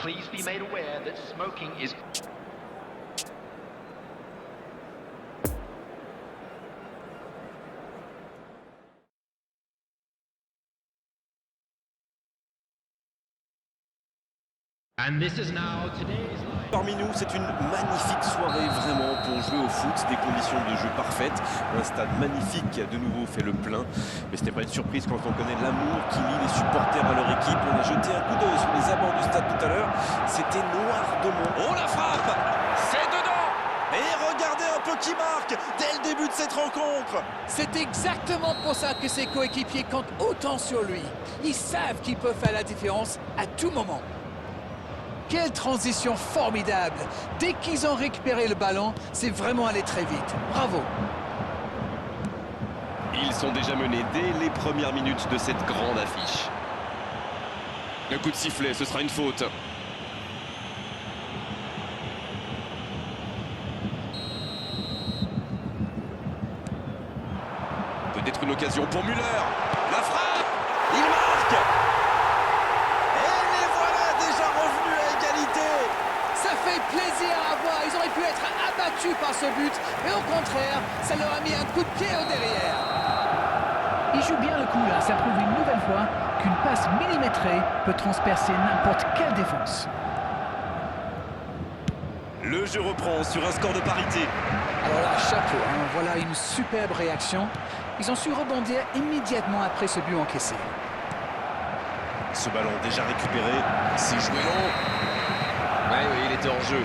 please be made aware that smoking is... And this is now today's live. Parmi nous, c'est une magnifique soirée vraiment pour jouer au foot, des conditions de jeu parfaites, un stade magnifique qui a de nouveau fait le plein. Mais ce n'est pas une surprise quand on connaît l'amour qui lie les supporters à leur équipe. On a jeté un coup d'œil sur les abords du stade tout à l'heure, c'était noir de monde. Oh la frappe, c'est dedans. Et regardez un peu qui marque dès le début de cette rencontre. C'est exactement pour ça que ses coéquipiers comptent autant sur lui. Ils savent qu'il peut faire la différence à tout moment. Quelle transition formidable! Dès qu'ils ont récupéré le ballon, c'est vraiment allé très vite. Bravo! Ils sont déjà menés dès les premières minutes de cette grande affiche. Un coup de sifflet, ce sera une faute. Peut-être une occasion pour Müller. La frappe! Il marque! Ça fait plaisir à voir, ils auraient pu être abattus par ce but, mais au contraire, ça leur a mis un coup de pied au derrière. Il joue bien le coup là, ça prouve une nouvelle fois qu'une passe millimétrée peut transpercer n'importe quelle défense. Le jeu reprend sur un score de parité. Alors là, chapeau, hein, voilà une superbe réaction. Ils ont su rebondir immédiatement après ce but encaissé. Ce ballon déjà récupéré, c'est joué long. Oui, il était en jeu.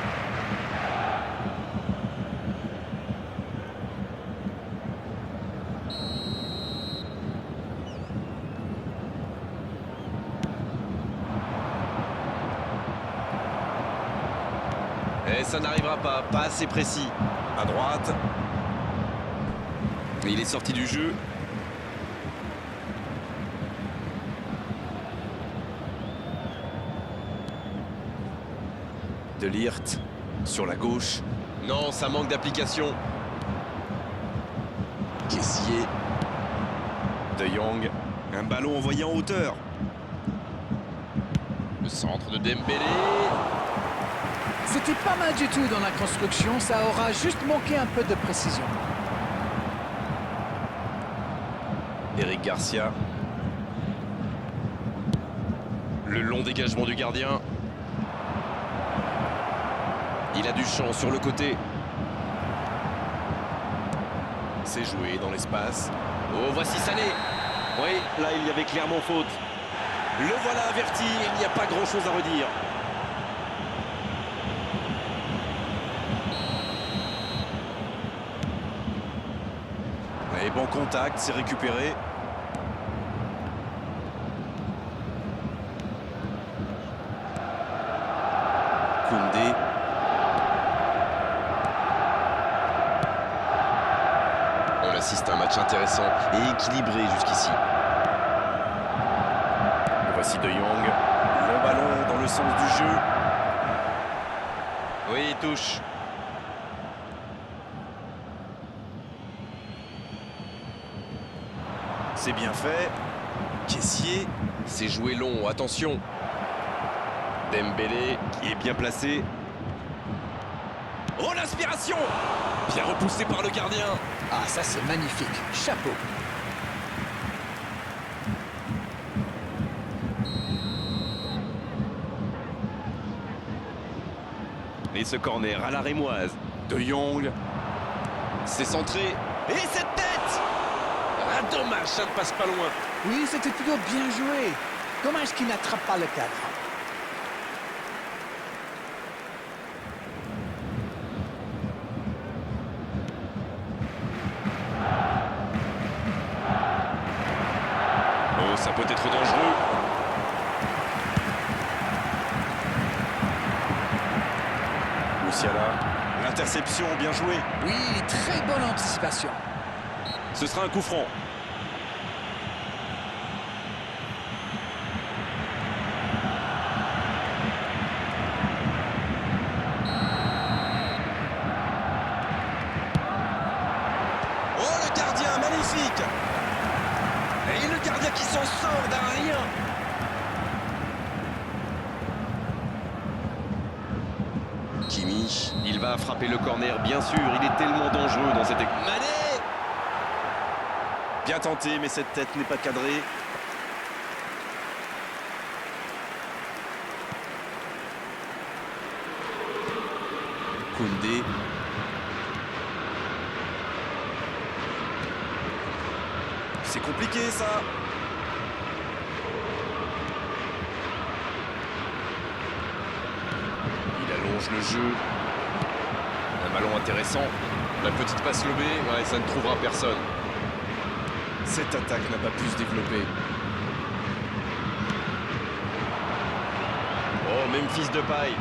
Et ça n'arrivera pas assez précis. À droite. Et il est sorti du jeu. De Ligt sur la gauche. Non, ça manque d'application. Kessié. De Jong. Un ballon envoyé en hauteur. Le centre de Dembélé. C'était pas mal du tout dans la construction, ça aura juste manqué un peu de précision. Eric Garcia. Le long dégagement du gardien. Il a du champ sur le côté. C'est joué dans l'espace. Oh, voici Sané. Oui, là, il y avait clairement faute. Le voilà averti, il n'y a pas grand-chose à redire. Et bon contact, c'est récupéré. Koundé. On assiste à un match intéressant et équilibré jusqu'ici. Voici De Jong. Le ballon dans le sens du jeu. Oui, il touche. C'est bien fait. Kessié. C'est joué long, attention. Dembélé qui est bien placé. Oh, l'inspiration! Bien repoussé par le gardien. Ah, ça c'est magnifique. Chapeau. Et ce corner à la rémoise. De Jong. C'est centré. Et cette tête! Ah, dommage, ça ne passe pas loin. Oui, c'était plutôt bien joué. Dommage qu'il n'attrape pas le cadre. Oh, ça peut être dangereux. Musiala. L'interception, bien joué. Oui, très bonne anticipation. Ce sera un coup franc. Oh, le gardien, magnifique! Et le gardien qui s'en sort d'un rien. Kimi, il va frapper le corner, bien sûr, il est tellement dangereux dans cette équipe. Mané! Bien tenté, mais cette tête n'est pas cadrée. Koundé. C'est compliqué ça. Il allonge le jeu. Un ballon intéressant. La petite passe lobée, ouais, ça ne trouvera personne. Cette attaque n'a pas pu se développer. Oh, Memphis Depay.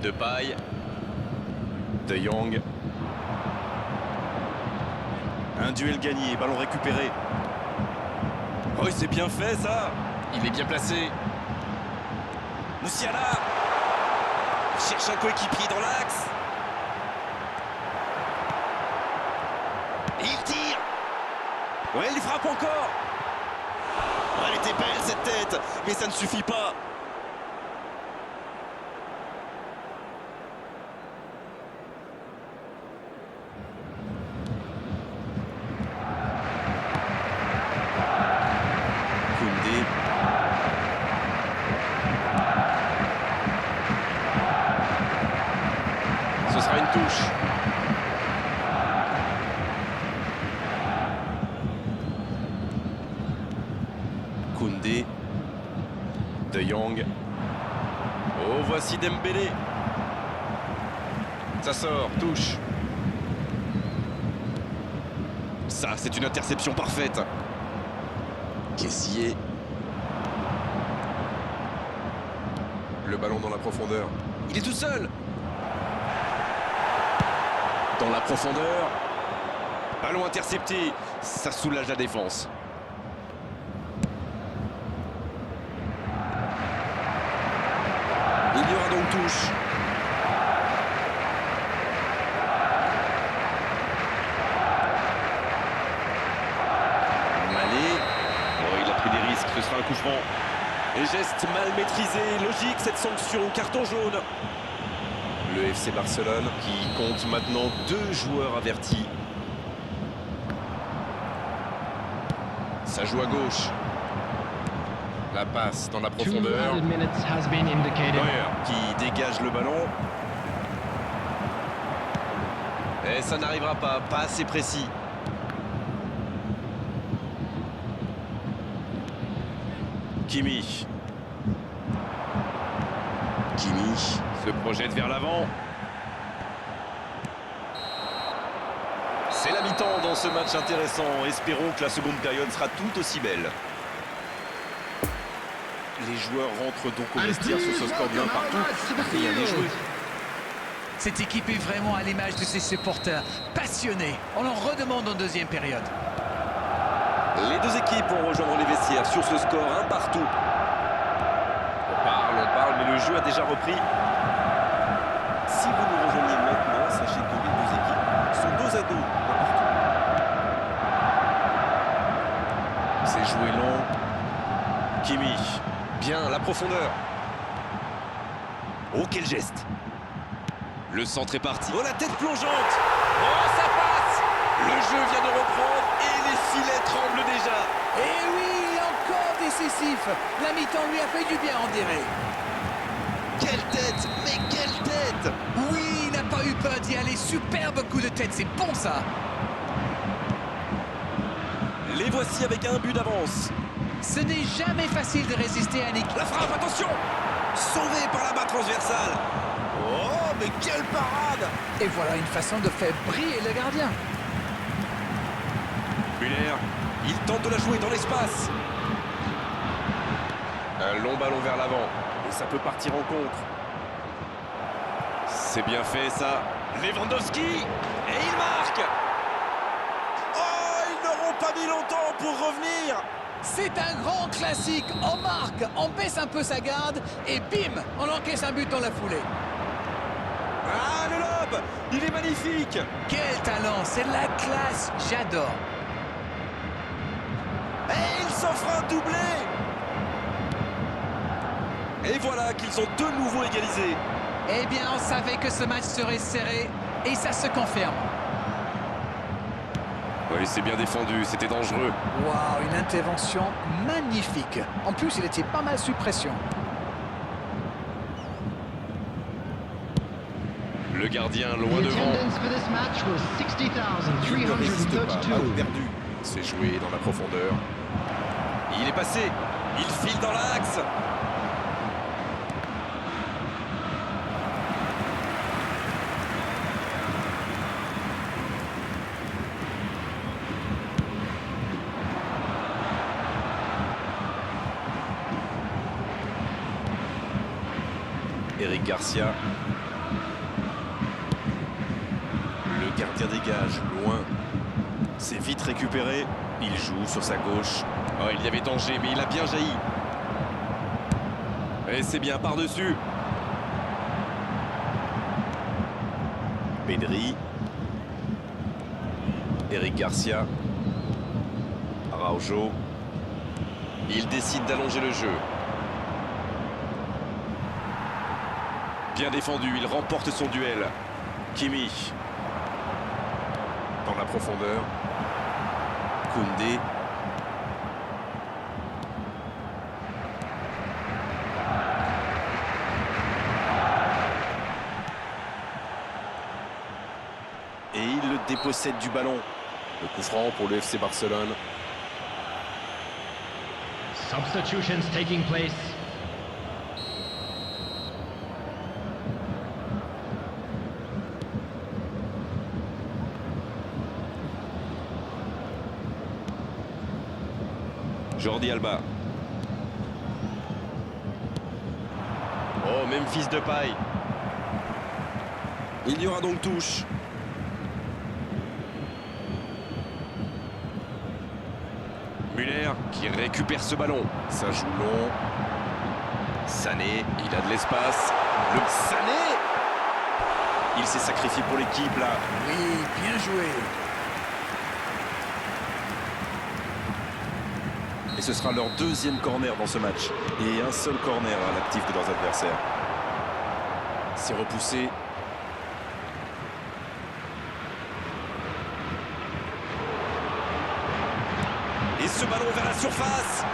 Depay. De Jong. Un duel gagné, ballon récupéré. Oh, c'est bien fait ça. Il est bien placé. Musiala cherche un coéquipier dans l'axe. Et il tire. Ouais, il frappe encore. Oh, elle était belle cette tête, mais ça ne suffit pas. Koundé. Ce sera une touche. Koundé. De Jong. Oh, voici Dembélé. Ça sort, touche. Ça, c'est une interception parfaite. Kessié. Le ballon dans la profondeur. Il est tout seul. Dans la profondeur. Ballon intercepté. Ça soulage la défense. Il y aura donc touche. Mané. Oh, il a pris des risques, ce sera un coup franc. Et geste mal maîtrisé, logique cette sanction, carton jaune. Le FC Barcelone qui compte maintenant 2 joueurs avertis. Ça joue à gauche. La passe dans la 2 profondeur. added minutes has been indicated. Neuer qui dégage le ballon. Et ça n'arrivera pas assez précis. Kimi. Kimi se projette vers l'avant. C'est la mi-temps dans ce match intéressant. Espérons que la seconde période sera tout aussi belle. Les joueurs rentrent donc au vestiaire sur ce score bien partout. Rien n'est joué. Cette équipe est vraiment à l'image de ses supporters, passionnés. On en redemande en deuxième période. Les deux équipes vont rejoindre les vestiaires sur ce score 1 partout. On parle, mais le jeu a déjà repris. Si vous nous rejoignez maintenant, sachez que les deux équipes sont 2 à 2. 1 partout. C'est joué long. Kimi. Bien, la profondeur. Oh, quel geste. Le centre est parti. Oh, la tête plongeante. Oh, ça passe. Le jeu vient de reprendre et les filets tremblent déjà. Et oui, encore décisif. La mi-temps lui a fait du bien, on dirait. Quelle tête. Mais quelle tête. Oui, il n'a pas eu peur d'y aller. Superbe coup de tête, c'est bon ça. Les voici avec un but d'avance. Ce n'est jamais facile de résister à une équipe. La frappe, attention. Sauvé par la barre transversale. Oh, mais quelle parade. Et voilà une façon de faire briller le gardien. Müller, il tente de la jouer dans l'espace. Un long ballon vers l'avant. Et ça peut partir en contre. C'est bien fait ça. Lewandowski. Et il marque. Oh, ils n'auront pas mis longtemps pour revenir. C'est un grand classique. On marque, on baisse un peu sa garde et bim, on encaisse un but dans la foulée. Ah, le lob. Il est magnifique. Quel talent, c'est la classe, j'adore. Et il s'offre un doublé. Et voilà qu'ils ont de nouveau égalisé. Eh bien, on savait que ce match serait serré et ça se confirme. Oui, c'est bien défendu, c'était dangereux. Waouh, une intervention magnifique. En plus, il était pas mal sous pression. Le gardien loin The devant. attendance for this match was Il ne résiste pas, 60,332. balle perdu. C'est joué dans la profondeur. Il est passé, il file dans l'axe. Eric Garcia. Le gardien dégage, loin. C'est vite récupéré. Il joue sur sa gauche. Oh, il y avait danger, mais il a bien jailli. Et c'est bien par-dessus. Pedri. Eric Garcia. Araujo. Il décide d'allonger le jeu. Bien défendu, il remporte son duel. Kimmich. Dans la profondeur. Koundé. Et il le dépossède du ballon. Le coup franc pour le FC Barcelone. Substitutions taking place. Jordi Alba. Oh, Memphis Depay. Il y aura donc touche. Müller qui récupère ce ballon. Ça joue long. Sané, il a de l'espace. Le Sané. Il s'est sacrifié pour l'équipe là. Oui, bien joué. Et ce sera leur deuxième corner dans ce match. Et un seul corner à l'actif de leurs adversaires. C'est repoussé. Et ce ballon vers la surface.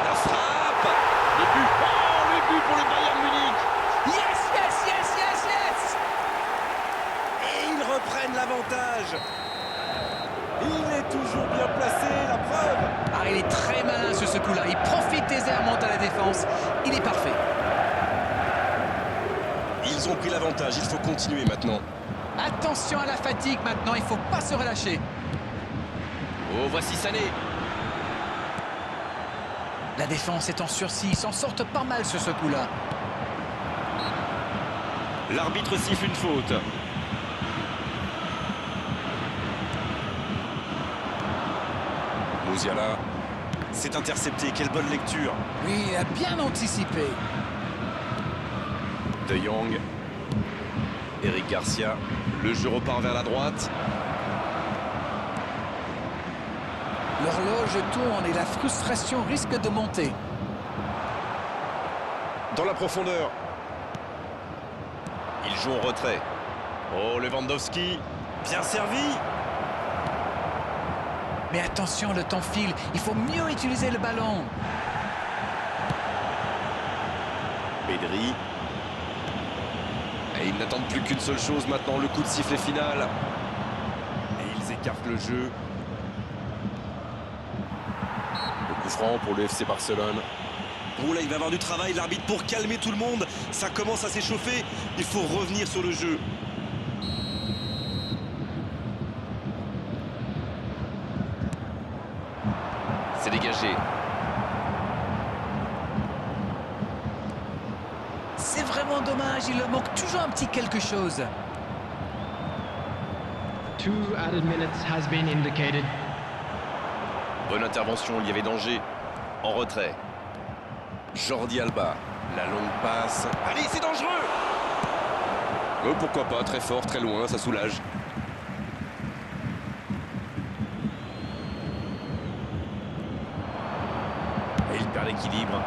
La frappe. Le but. Oh, le but pour le Bayern Munich. Yes, yes, yes, yes, yes. Et ils reprennent l'avantage. Il est toujours bien placé, la preuve. Ah, il est très malin sur ce coup-là. Il profite des airs, monte à la défense. Il est parfait. Ils ont pris l'avantage, il faut continuer maintenant. Attention à la fatigue maintenant, il ne faut pas se relâcher. Oh, voici Sané. La défense est en sursis, ils s'en sortent pas mal sur ce coup-là. L'arbitre siffle une faute. Musiala. C'est intercepté, quelle bonne lecture. Oui, il a bien anticipé. De Jong. Eric Garcia. Le jeu repart vers la droite. L'horloge tourne et la frustration risque de monter. Dans la profondeur. Il joue en retrait. Oh, Lewandowski. Bien servi. Mais attention, le temps file. Il faut mieux utiliser le ballon. Pedri. Et ils n'attendent plus qu'une seule chose maintenant, le coup de sifflet final. Et ils écartent le jeu. Le coup franc pour le FC Barcelone. Oh là, il va avoir du travail, l'arbitre, pour calmer tout le monde. Ça commence à s'échauffer. Il faut revenir sur le jeu. C'est dégagé. C'est vraiment dommage, il leur manque toujours un petit quelque chose. 2 added minutes has been indicated. Bonne intervention, il y avait danger. En retrait. Jordi Alba. La longue passe. Allez, c'est dangereux. Oh, pourquoi pas, très fort, très loin, ça soulage. l'équilibre.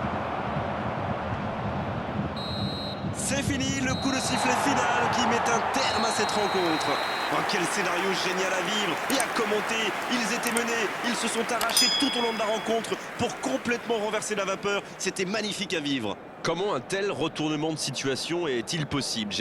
C'est fini, le coup de sifflet final qui met un terme à cette rencontre. Oh, quel scénario génial à vivre et à commenter. Ils étaient menés, ils se sont arrachés tout au long de la rencontre pour complètement renverser la vapeur. C'était magnifique à vivre. Comment un tel retournement de situation est-il possible?